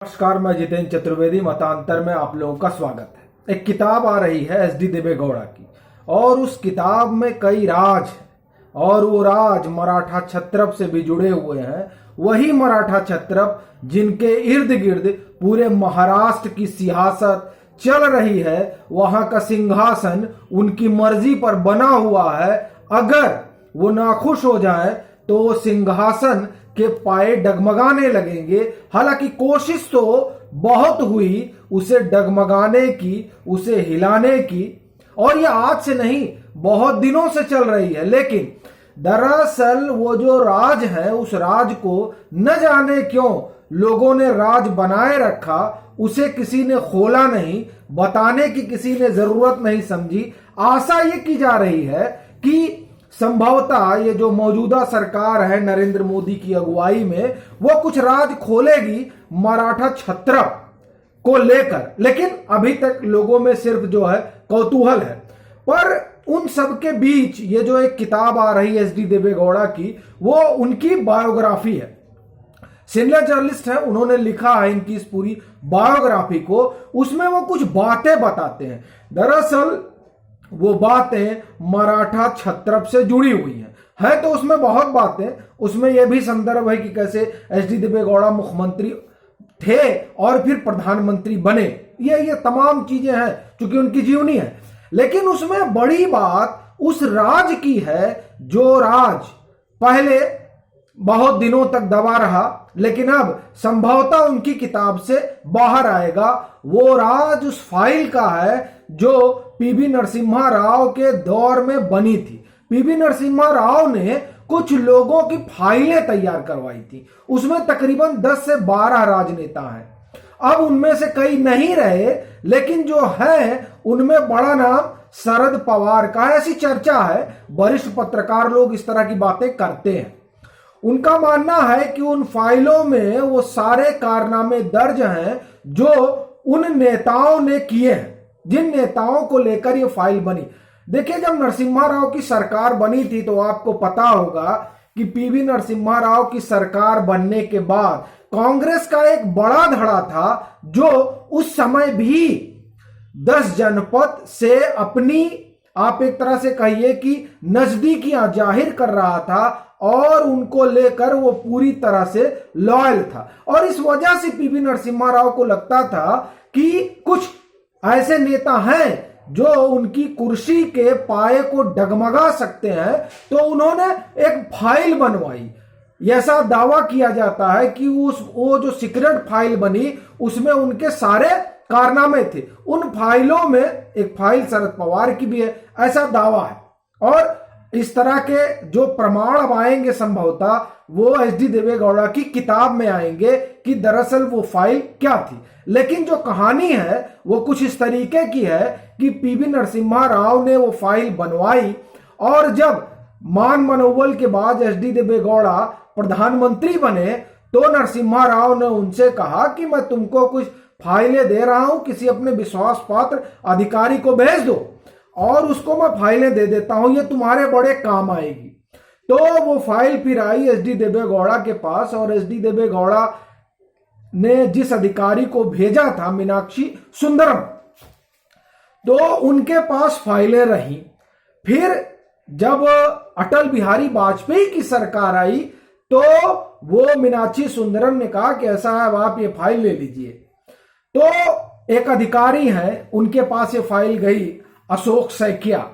नमस्कार, मैं जितेंद्र चतुर्वेदी। मतांतर में आप लोगों का स्वागत है। एक किताब आ रही है एस डी देवेगौड़ा की, और उस किताब में कई राज हैं, और वो राज मराठा क्षत्रप से भी जुड़े हुए हैं। वही मराठा क्षत्रप जिनके इर्द गिर्द पूरे महाराष्ट्र की सियासत चल रही है, वहां का सिंहासन उनकी मर्जी पर बना हुआ है। अगर वो नाखुश हो जाए तो वो सिंहासन के पाए डगमगाने लगेंगे। हालांकि कोशिश तो बहुत हुई उसे डगमगाने की, उसे हिलाने की, और ये आज से नहीं बहुत दिनों से चल रही है। लेकिन दरअसल वो जो राज है, उस राज को न जाने क्यों लोगों ने राज बनाए रखा, उसे किसी ने खोला नहीं, बताने की किसी ने जरूरत नहीं समझी। आशा ये की जा रही है कि संभवतः ये जो मौजूदा सरकार है नरेंद्र मोदी की अगुवाई में, वो कुछ राज खोलेगी मराठा क्षत्रप को लेकर। लेकिन अभी तक लोगों में सिर्फ जो है कौतूहल है। पर उन सब के बीच ये जो एक किताब आ रही है एस डी देवेगौड़ा की, वो उनकी बायोग्राफी है। सीनियर जर्नलिस्ट है, उन्होंने लिखा है इनकी इस पूरी बायोग्राफी को। उसमें वो कुछ बातें बताते हैं। दरअसल वो बातें मराठा क्षत्रप से जुड़ी हुई हैं। है तो उसमें बहुत बातें। उसमें यह भी संदर्भ है कि कैसे एस डी देवेगौड़ा मुख्यमंत्री थे और फिर प्रधानमंत्री बने। ये तमाम चीजें हैं क्योंकि उनकी जीवनी है। लेकिन उसमें बड़ी बात उस राज की है जो राज पहले बहुत दिनों तक दबा रहा, लेकिन अब संभवतः उनकी किताब से बाहर आएगा। वो राज उस फाइल का है जो पीवी नरसिम्हा राव के दौर में बनी थी। पीवी नरसिम्हा राव ने कुछ लोगों की फाइलें तैयार करवाई थी। उसमें तकरीबन 10 से 12 राजनेता हैं। अब उनमें से कई नहीं रहे, लेकिन जो है उनमें बड़ा नाम शरद पवार का है। ऐसी चर्चा है, वरिष्ठ पत्रकार लोग इस तरह की बातें करते हैं। उनका मानना है कि उन फाइलों में वो सारे कारनामे दर्ज हैं जो उन नेताओं ने किए हैं, जिन नेताओं को लेकर ये फाइल बनी। देखिए, जब नरसिम्हा राव की सरकार बनी थी तो आपको पता होगा कि पीवी नरसिम्हा राव की सरकार बनने के बाद कांग्रेस का एक बड़ा धड़ा था जो उस समय भी 10 जनपद से अपनी, आप एक तरह से कहिए कि नजदीकियां जाहिर कर रहा था, और उनको लेकर वो पूरी तरह से लॉयल था। और इस वजह से पीवी नरसिम्हा राव को लगता था कि कुछ ऐसे नेता हैं जो उनकी कुर्सी के पाए को डगमगा सकते हैं। तो उन्होंने एक फाइल बनवाई। ऐसा दावा किया जाता है कि वो जो सीक्रेट फाइल बनी उसमें उनके सारे कारनामे थे। उन फाइलों में एक फाइल शरद पवार की भी है, ऐसा दावा है। और इस तरह के जो प्रमाण अब आएंगे संभवतः वो एस डी देवेगौड़ा की किताब में आएंगे कि दरअसल वो फाइल क्या थी। लेकिन जो कहानी है वो कुछ इस तरीके की है कि पीवी नरसिम्हा राव ने वो फाइल बनवाई, और जब मान मनोबल के बाद एस डी देवेगौड़ा प्रधानमंत्री बने तो नरसिम्हा राव ने उनसे कहा कि मैं तुमको कुछ फाइलें दे रहा हूं, किसी अपने विश्वास पात्र अधिकारी को भेज दो और उसको मैं फाइलें दे देता हूं, ये तुम्हारे बड़े काम आएगी। तो वो फाइल फिर आई एस डी देवेगौड़ा के पास, और एस डी देवेगौड़ा ने जिस अधिकारी को भेजा था, मीनाक्षी सुंदरम, तो उनके पास फाइलें रही। फिर जब अटल बिहारी वाजपेयी की सरकार आई तो वो मीनाक्षी सुंदरम ने कहा कि ऐसा है, अब आप ये फाइल ले लीजिए। तो एक अधिकारी हैं, उनके पास ये फाइल गई, अशोक सैकिया,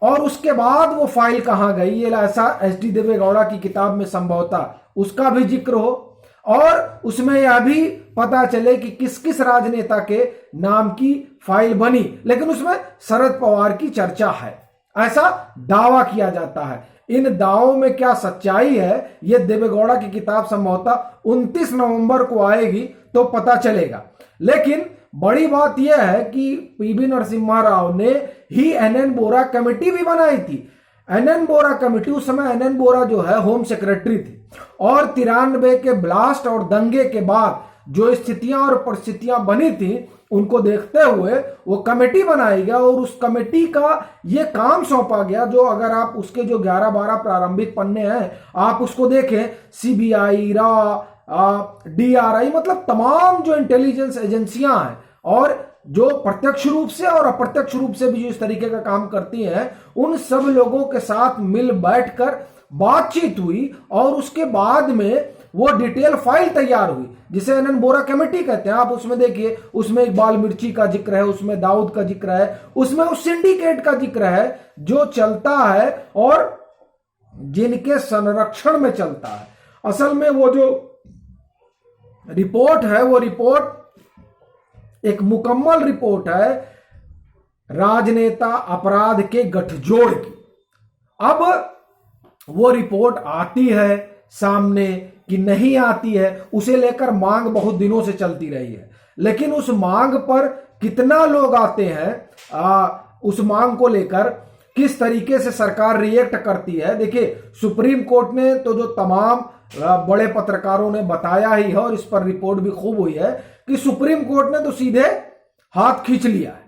और उसके बाद वो फाइल कहां गई, ये ऐसा एस डी देवेगौड़ा की किताब में संभवतः उसका भी जिक्र हो, और उसमें यह भी पता चले कि किस किस राजनेता के नाम की फाइल बनी। लेकिन उसमें शरद पवार की चर्चा है, ऐसा दावा किया जाता है। इन दावों में क्या सच्चाई है, ये देवेगौड़ा की किताब संभवतः 29 नवंबर को आएगी तो पता चलेगा। लेकिन बड़ी बात यह है कि पीवी नरसिम्हा राव ने ही एनएन बोरा कमेटी भी बनाई थी। एनएन बोरा कमेटी, उस समय एनएन बोरा जो है होम सेक्रेटरी थे, और 93 के ब्लास्ट और दंगे के बाद जो स्थितियां और परिस्थितियां बनी थी उनको देखते हुए वो कमेटी बनाई गया, और उस कमेटी का ये काम सौंपा गया, जो अगर आप उसके जो 11-12 प्रारंभिक पन्ने हैं आप उसको देखें, सीबीआई, रा, DRI, मतलब तमाम जो इंटेलिजेंस एजेंसियां हैं और जो प्रत्यक्ष रूप से और अप्रत्यक्ष रूप से भी जो इस तरीके का काम करती हैं, उन सब लोगों के साथ मिल बैठकर बातचीत हुई और उसके बाद में वो डिटेल फाइल तैयार हुई जिसे एनएन बोरा कमेटी कहते हैं। आप उसमें देखिए, उसमें इकबाल मिर्ची का जिक्र है, उसमें दाऊद का जिक्र है, उसमें उस सिंडिकेट का जिक्र है जो चलता है और जिनके संरक्षण में चलता है। असल में वो जो रिपोर्ट है, वो रिपोर्ट एक मुकम्मल रिपोर्ट है राजनेता अपराध के गठजोड़ की। अब वो रिपोर्ट आती है सामने कि नहीं आती है, उसे लेकर मांग बहुत दिनों से चलती रही है, लेकिन उस मांग पर कितना लोग आते हैं, उस मांग को लेकर किस तरीके से सरकार रिएक्ट करती है। देखिए, सुप्रीम कोर्ट ने तो जो तमाम बड़े पत्रकारों ने बताया ही है और इस पर रिपोर्ट भी खूब हुई है कि सुप्रीम कोर्ट ने तो सीधे हाथ खींच लिया है।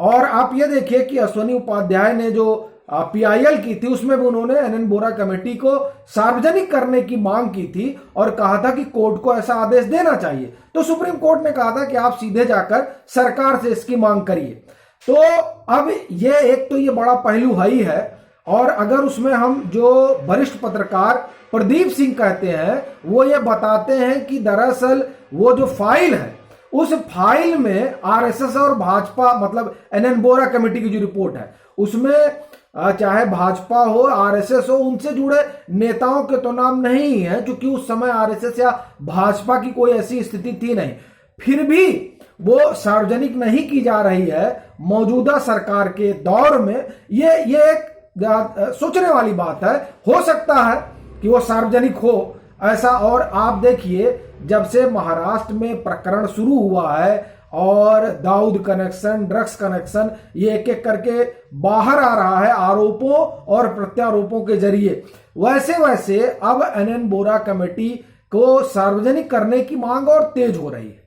और आप ये देखिए कि अश्वनी उपाध्याय ने जो PIL की थी, उसमें भी उन्होंने एनएन बोरा कमेटी को सार्वजनिक करने की मांग की थी और कहा था कि कोर्ट को ऐसा आदेश देना चाहिए। तो सुप्रीम कोर्ट ने कहा था कि आप सीधे जाकर सरकार से इसकी मांग करिए। तो अब ये एक तो ये बड़ा पहलू है ही है, और अगर उसमें हम जो वरिष्ठ पत्रकार प्रदीप सिंह कहते हैं, वो ये बताते हैं कि दरअसल वो जो फाइल है, उस फाइल में RSS और भाजपा, मतलब एनएन बोरा कमेटी की जो रिपोर्ट है, उसमें चाहे भाजपा हो, RSS हो, उनसे जुड़े नेताओं के तो नाम नहीं है, क्योंकि उस समय RSS या भाजपा की कोई ऐसी स्थिति थी नहीं। फिर भी वो सार्वजनिक नहीं की जा रही है मौजूदा सरकार के दौर में। ये एक सोचने वाली बात है। हो सकता है कि वो सार्वजनिक हो ऐसा। और आप देखिए, जब से महाराष्ट्र में प्रकरण शुरू हुआ है और दाऊद कनेक्शन, ड्रग्स कनेक्शन, ये एक एक करके बाहर आ रहा है आरोपों और प्रत्यारोपों के जरिए, वैसे वैसे अब एनएन बोरा कमेटी को सार्वजनिक करने की मांग और तेज हो रही है।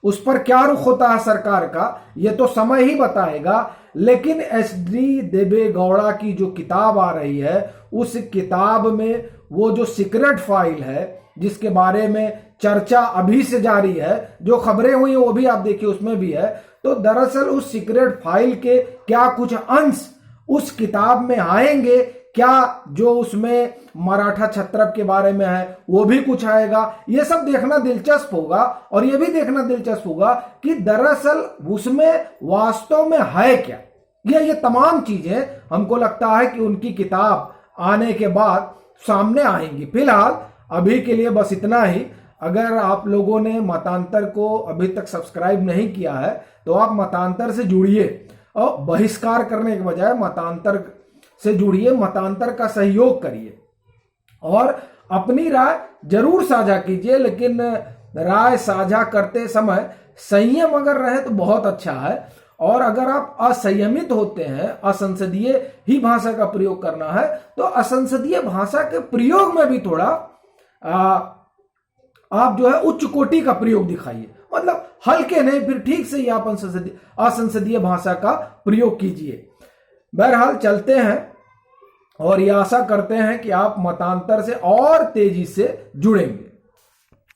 उस पर क्या रुख होता है सरकार का, ये तो समय ही बताएगा। लेकिन SD देवेगौड़ा की जो किताब आ रही है, उस किताब में वो जो सीक्रेट फाइल है जिसके बारे में चर्चा अभी से जारी है, जो खबरें हुई वो भी आप देखिए उसमें भी है। तो दरअसल उस सीक्रेट फाइल के क्या कुछ अंश उस किताब में आएंगे, क्या जो उसमें मराठा छत्रप के बारे में है वो भी कुछ आएगा, ये सब देखना दिलचस्प होगा। और ये भी देखना दिलचस्प होगा कि दरअसल उसमें वास्तव में है क्या। ये तमाम चीजें हमको लगता है कि उनकी किताब आने के बाद सामने आएंगी। फिलहाल अभी के लिए बस इतना ही। अगर आप लोगों ने मतांतर को अभी तक सब्सक्राइब नहीं किया है तो आप मतांतर से जुड़िए और बहिष्कार करने के बजाय मतांतर से जुड़िए, मतांतर का सहयोग करिए और अपनी राय जरूर साझा कीजिए। लेकिन राय साझा करते समय संयम अगर रहे तो बहुत अच्छा है। और अगर आप असंयमित होते हैं, असंसदीय ही भाषा का प्रयोग करना है, तो असंसदीय भाषा के प्रयोग में भी थोड़ा आप जो है उच्च कोटि का प्रयोग दिखाइए। मतलब हल्के नहीं, फिर ठीक से ही आप असंसदीय भाषा का प्रयोग कीजिए। बहरहाल चलते हैं और ये आशा करते हैं कि आप मतांतर से और तेजी से जुड़ेंगे।